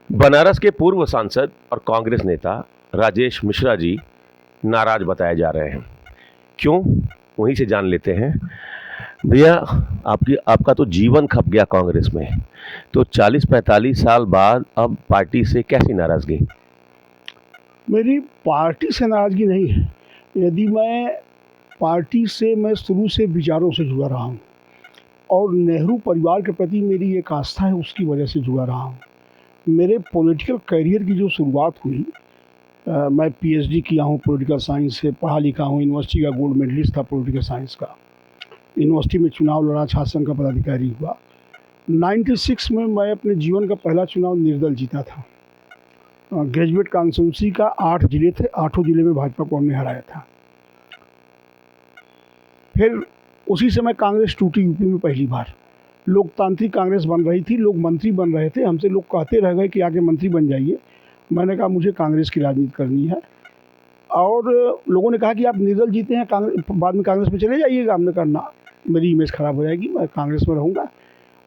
बनारस के पूर्व सांसद और कांग्रेस नेता राजेश मिश्रा जी नाराज बताए जा रहे हैं। क्यों? वहीं से जान लेते हैं। भैया, आपका तो जीवन खप गया कांग्रेस में, तो 40-45 साल बाद अब पार्टी से कैसी नाराजगी? मेरी पार्टी से नाराज़गी नहीं है। यदि मैं शुरू से विचारों से जुड़ा रहा हूँ और नेहरू परिवार के प्रति मेरी एक आस्था है, उसकी वजह से जुड़ा रहा हूँ। मेरे पॉलिटिकल करियर की जो शुरुआत हुई, मैं पीएचडी किया हूँ पॉलिटिकल साइंस से, पढ़ा लिखा हूँ, यूनिवर्सिटी का गोल्ड मेडलिस्ट था पॉलिटिकल साइंस का। यूनिवर्सिटी में चुनाव लड़ा, छात्र संघ का पदाधिकारी हुआ। 96 में मैं अपने जीवन का पहला चुनाव निर्दल जीता था। ग्रेजुएट कॉन्स्टिट्यूंसी का 8 ज़िले थे, 8 ज़िले में भाजपा को हमने हराया था। फिर उसी समय कांग्रेस टूटी यूपी में पहली बार। लोकतांत्रिक कांग्रेस बन रही थी, लोग मंत्री बन रहे थे, हमसे लोग कहते रह गए कि आगे मंत्री बन जाइए। मैंने कहा मुझे कांग्रेस की राजनीति करनी है, और लोगों ने कहा कि आप निर्दल जीते हैं, कांग्रेस बाद में कांग्रेस में चले जाइएगा। हमने कहा ना, मेरी इमेज ख़राब हो जाएगी, मैं कांग्रेस में रहूँगा।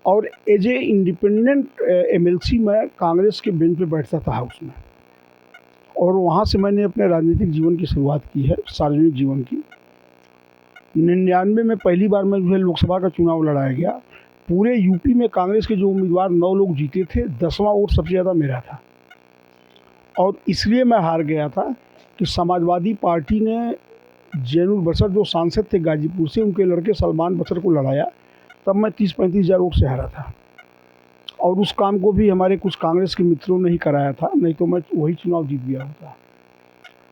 और एज ए इंडिपेंडेंट एमएलसी मैं कांग्रेस के बेंच पे बैठता था हाउस में, और वहाँ से मैंने अपने राजनीतिक जीवन की शुरुआत की है, सार्वजनिक जीवन की। 99 में पहली बार मैं जो है लोकसभा का चुनाव लड़ाया गया। पूरे यूपी में कांग्रेस के जो उम्मीदवार 9 लोग जीते थे, 10वां वोट सबसे ज़्यादा मेरा था, और इसलिए मैं हार गया था कि समाजवादी पार्टी ने जैनुल बशर जो सांसद थे गाजीपुर से, उनके लड़के सलमान बशर को लड़ाया, तब मैं 30-35 हज़ार वोट से हारा था। और उस काम को भी हमारे कुछ कांग्रेस के मित्रों ने ही कराया था, नहीं तो मैं वही चुनाव जीत गया होता।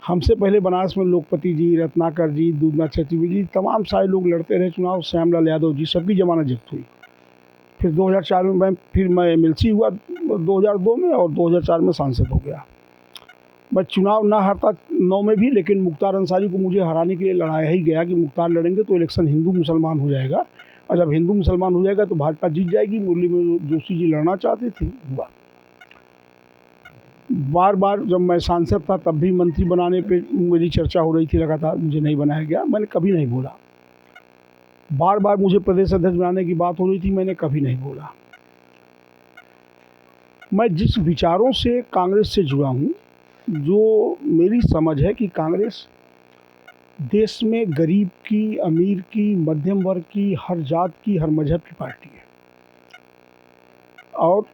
हमसे पहले बनारस में लोकपति जी, रत्नाकर जी, दूधनाथ चतुर्वेदी जी, तमाम सारे लोग लड़ते रहे चुनाव, श्यामलाल यादव जी, सबकी जमानत जब्त हुई। फिर 2004 में मैं एमएलसी हुआ 2002 में, और 2004 में सांसद हो गया। मैं चुनाव ना हारता 9 में भी, लेकिन मुख्तार अंसारी को मुझे हराने के लिए लड़ाया ही गया कि मुख्तार लड़ेंगे तो इलेक्शन हिंदू मुसलमान हो जाएगा, और जब हिंदू मुसलमान हो जाएगा तो भाजपा जीत जाएगी। मुरली जोशी जी लड़ना चाहते थे, हुआ। बार बार जब मैं सांसद था तब भी मंत्री बनाने पे मेरी चर्चा हो रही थी लगातार, मुझे नहीं बनाया गया, मैंने कभी नहीं बोला। बार बार मुझे प्रदेश अध्यक्ष बनाने की बात हो रही थी, मैंने कभी नहीं बोला। मैं जिस विचारों से कांग्रेस से जुड़ा हूँ, जो मेरी समझ है कि कांग्रेस देश में गरीब की, अमीर की, मध्यम वर्ग की, हर जात की, हर मजहब की पार्टी है, और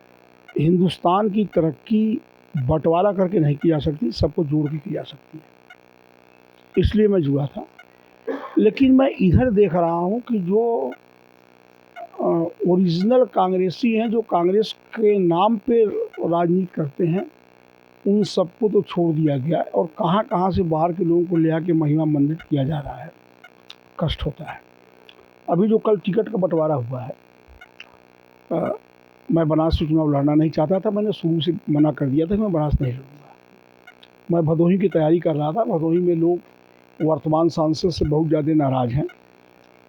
हिंदुस्तान की तरक्की बंटवारा करके नहीं की जा सकती, सबको जोड़ के की जा सकती है। इसलिए मैं जुड़ा था। लेकिन मैं इधर देख रहा हूँ कि जो ओरिजिनल कांग्रेसी हैं, जो कांग्रेस के नाम पे राजनीति करते हैं, उन सबको तो छोड़ दिया गया, और कहाँ कहाँ से बाहर के लोगों को ले आके महिमा मंडित किया जा रहा है। कष्ट होता है। अभी जो कल टिकट का बंटवारा हुआ है, मैं बनारस से चुनाव लड़ना नहीं चाहता था, मैंने शुरू से मना कर दिया था कि मैं बनारस नहीं लड़ूंगा। मैं भदोही की तैयारी कर रहा था। भदोही में लोग वर्तमान सांसद से बहुत ज़्यादा नाराज़ हैं,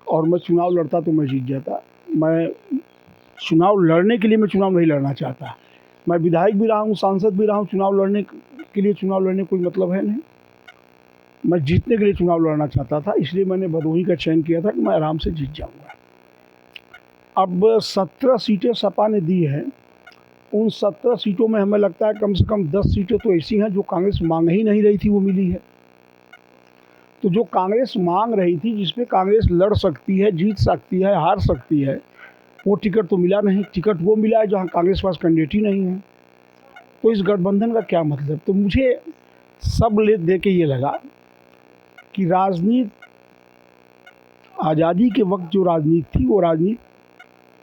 और मैं चुनाव लड़ता तो मैं जीत जाता। मैं चुनाव लड़ने के लिए मैं चुनाव नहीं लड़ना चाहता। मैं विधायक भी रहा हूँ, सांसद भी रहा हूँ, चुनाव लड़ने के लिए चुनाव लड़ने कोई मतलब है नहीं। मैं जीतने के लिए चुनाव लड़ना चाहता था, इसलिए मैंने भदोही का चयन किया था कि मैं आराम से जीत जाऊँगा। अब 17 सीटें सपा ने दी हैं। उन 17 सीटों में हमें लगता है कम से कम 10 सीटें तो ऐसी हैं जो कांग्रेस मांग ही नहीं रही थी, वो मिली है। तो जो कांग्रेस मांग रही थी, जिसपे कांग्रेस लड़ सकती है, जीत सकती है, हार सकती है, वो टिकट तो मिला नहीं। टिकट वो मिला है जहाँ कांग्रेस के पास कैंडिडेट ही नहीं है। तो इस गठबंधन का क्या मतलब? तो मुझे सब ले दे के ये लगा कि राजनीति, आज़ादी के वक्त जो राजनीति थी, वो राजनीति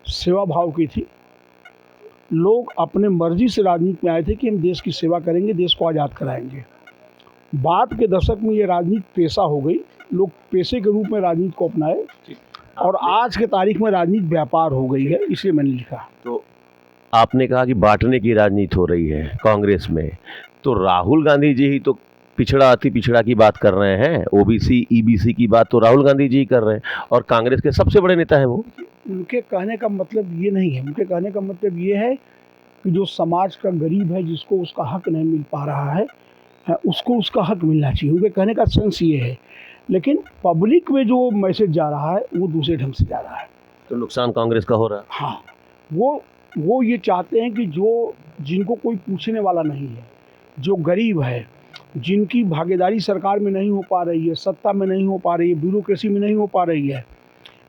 सेवा भाव की थी। लोग अपने मर्जी से राजनीति में आए थे कि हम देश की सेवा करेंगे, देश को आज़ाद कराएंगे। बाद के दशक में ये राजनीति पेशा हो गई, लोग पेशे के रूप में राजनीति को अपनाए, और आज के तारीख में राजनीति व्यापार हो गई है, इसलिए मैंने लिखा। तो आपने कहा कि बांटने की राजनीति हो रही है कांग्रेस में, तो राहुल गांधी जी ही तो पिछड़ा अति पिछड़ा की बात कर रहे हैं। ओबीसी ईबीसी की बात तो राहुल गांधी जी ही कर रहे हैं, और कांग्रेस के सबसे बड़े नेता हैं वो। उनके कहने का मतलब ये नहीं है। उनके कहने का मतलब ये है कि जो समाज का गरीब है, जिसको उसका हक नहीं मिल पा रहा है, उसको उसका हक मिलना चाहिए। उनके कहने का सेंस ये है। लेकिन पब्लिक में जो मैसेज जा रहा है वो दूसरे ढंग से जा रहा है। तो नुकसान कांग्रेस का हो रहा है। हाँ, वो वो ये चाहते हैं कि जिनको कोई पूछने वाला नहीं है, जो गरीब है, जिनकी भागीदारी सरकार में नहीं हो पा रही है, सत्ता में नहीं हो पा रही है, ब्यूरोक्रेसी में नहीं हो पा रही है,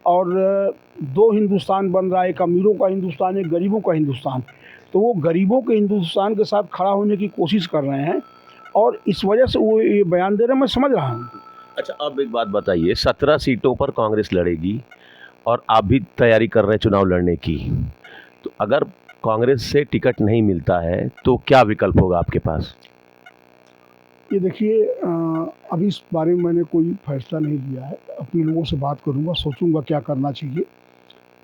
और दो हिंदुस्तान बन रहा है, एक अमीरों का हिंदुस्तान, एक गरीबों का हिंदुस्तान। तो वो गरीबों के हिंदुस्तान के साथ खड़ा होने की कोशिश कर रहे हैं और इस वजह से वो ये बयान दे रहे हैं, मैं समझ रहा हूँ। अच्छा, अब एक बात बताइए, 17 सीटों पर कांग्रेस लड़ेगी और आप भी तैयारी कर रहे हैं चुनाव लड़ने की, तो अगर कांग्रेस से टिकट नहीं मिलता है तो क्या विकल्प होगा आपके पास? ये देखिए, अभी इस बारे में मैंने कोई फैसला नहीं लिया है। अपने लोगों से बात करूँगा, सोचूंगा क्या करना चाहिए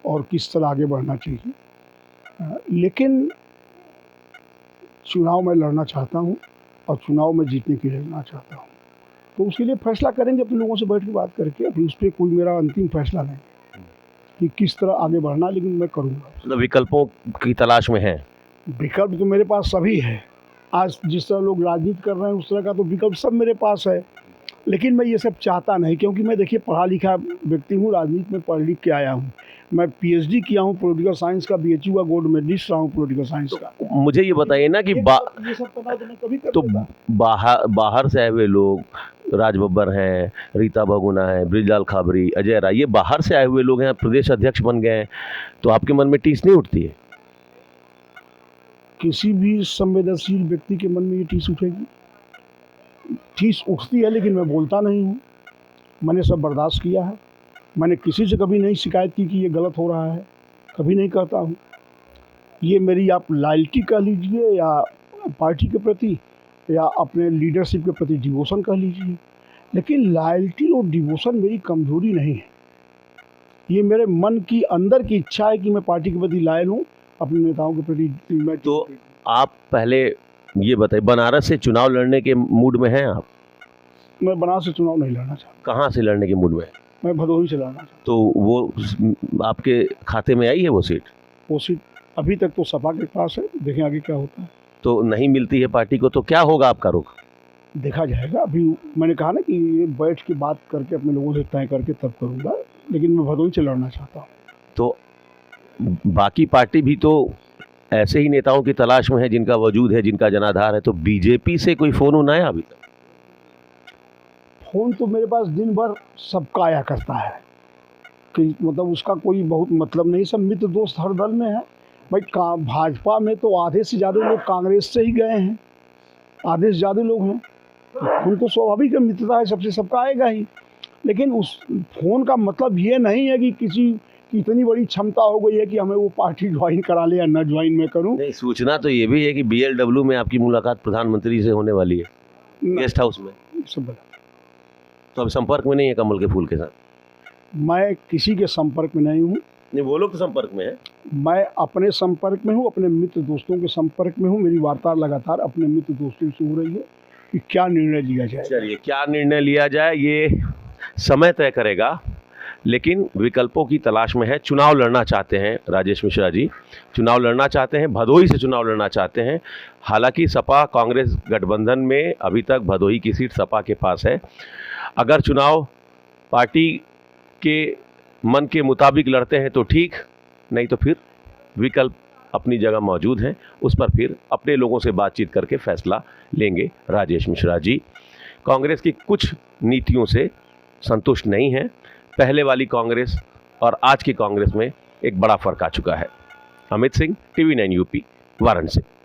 और किस तरह आगे बढ़ना चाहिए। लेकिन चुनाव मैं लड़ना चाहता हूँ और चुनाव में जीतने के लिए लड़ना चाहता हूँ। तो उसके लिए फैसला करेंगे अपने लोगों से बैठ के बात करके। अभी उस पर कोई मेरा अंतिम फैसला नहीं कि किस तरह आगे बढ़ना, लेकिन मैं करूँगा। मतलब विकल्पों की तलाश में है? विकल्प तो मेरे पास सभी है। आज जिस तरह लोग राजनीति कर रहे हैं उस तरह का तो विकल्प सब मेरे पास है, लेकिन मैं ये सब चाहता नहीं, क्योंकि मैं देखिए पढ़ा लिखा व्यक्ति हूँ, राजनीति में पढ़ लिख के आया हूँ। मैं पीएचडी किया हूँ पॉलिटिकल साइंस का, बीएचयू का गोल्ड मेडलिस्ट रहा हूँ पॉलिटिकल साइंस का। मुझे ये बताइए ना कि ये सब पता तो मैं कभी कर तो लेता। बाहर से आए हुए लोग, राज बब्बर हैं, रीता बहुगुणा हैं, बृजलाल खाबरी, अजय राय, ये बाहर से आए हुए लोग हैं, प्रदेश अध्यक्ष बन गए हैं, तो आपके मन में टीस नहीं उठती है? किसी भी संवेदनशील व्यक्ति के मन में ये टीस उठेगी? टीस उठती है, लेकिन मैं बोलता नहीं हूँ। मैंने सब बर्दाश्त किया है। मैंने किसी से कभी नहीं शिकायत की कि ये गलत हो रहा है, कभी नहीं करता हूँ। ये मेरी आप लॉयल्टी कह लीजिए, या पार्टी के प्रति, या अपने लीडरशिप के प्रति डिवोशन कह लीजिए, लेकिन लॉयल्टी और डिवोशन मेरी कमजोरी नहीं है। ये मेरे मन की अंदर की इच्छा है कि मैं पार्टी के प्रति लॉयल हूँ, अपने नेताओं के प्रति मैं। तो आप पहले ये बताइए, बनारस से चुनाव लड़ने के मूड में हैं आप? मैं बनारस से चुनाव नहीं लड़ना चाहता। कहाँ से लड़ने के मूड में हैं? मैं भदोही से लड़ना चाहता तो वो आपके खाते में आई है वो सीट? हूँ। वो सीट अभी तक तो सपा के पास है, देखें आगे क्या होता है। तो नहीं मिलती है पार्टी को, तो क्या होगा आपका रुख? देखा जाएगा। अभी मैंने कहा ना कि ये बैठ के बात करके अपने लोगों से तय करके तब करूँगा, लेकिन मैं भदोही से लड़ना चाहता हूँ। तो बाकी पार्टी भी तो ऐसे ही नेताओं की तलाश में है जिनका वजूद है, जिनका जनाधार है, तो बीजेपी से कोई फोन होना है अभी तक? फ़ोन तो मेरे पास दिन भर सबका आया करता है, कि मतलब उसका कोई बहुत मतलब नहीं। सब मित्र दोस्त हर दल में है भाई। भाजपा में तो आधे से ज़्यादा लोग कांग्रेस से ही गए हैं, आधे से ज़्यादा लोग हैं। तो उनको स्वाभाविक है, मित्रता है सबसे, सबका आएगा ही। लेकिन उस फ़ोन का मतलब ये नहीं है कि किसी की इतनी बड़ी क्षमता हो गई है कि हमें वो पार्टी ज्वाइन करा ले या न ज्वाइन मैं करूं। नहीं, सूचना तो ये भी है कि BLW में आपकी मुलाकात प्रधानमंत्री से होने वाली है, गेस्ट हाउस में। सब बता। तो अब संपर्क में नहीं है कमल के फूल के साथ? मैं किसी के संपर्क में नहीं हूँ। नहीं, वो लोग तो संपर्क में है। मैं अपने संपर्क में हूँ, अपने मित्र दोस्तों के संपर्क में हूँ। मेरी वार्ता लगातार अपने मित्र दोस्तों से हो रही है कि क्या निर्णय लिया जाए। चलिए, क्या निर्णय लिया जाए ये समय तय करेगा, लेकिन विकल्पों की तलाश में है। चुनाव लड़ना चाहते हैं राजेश मिश्रा जी, चुनाव लड़ना चाहते हैं, भदोही से चुनाव लड़ना चाहते हैं। हालांकि सपा कांग्रेस गठबंधन में अभी तक भदोही की सीट सपा के पास है। अगर चुनाव पार्टी के मन के मुताबिक लड़ते हैं तो ठीक, नहीं तो फिर विकल्प अपनी जगह मौजूद हैं, उस पर फिर अपने लोगों से बातचीत करके फैसला लेंगे राजेश मिश्रा जी। कांग्रेस की कुछ नीतियों से संतुष्ट नहीं हैं। पहले वाली कांग्रेस और आज की कांग्रेस में एक बड़ा फर्क आ चुका है। Amit Singh, TV9 UP, Varanasi.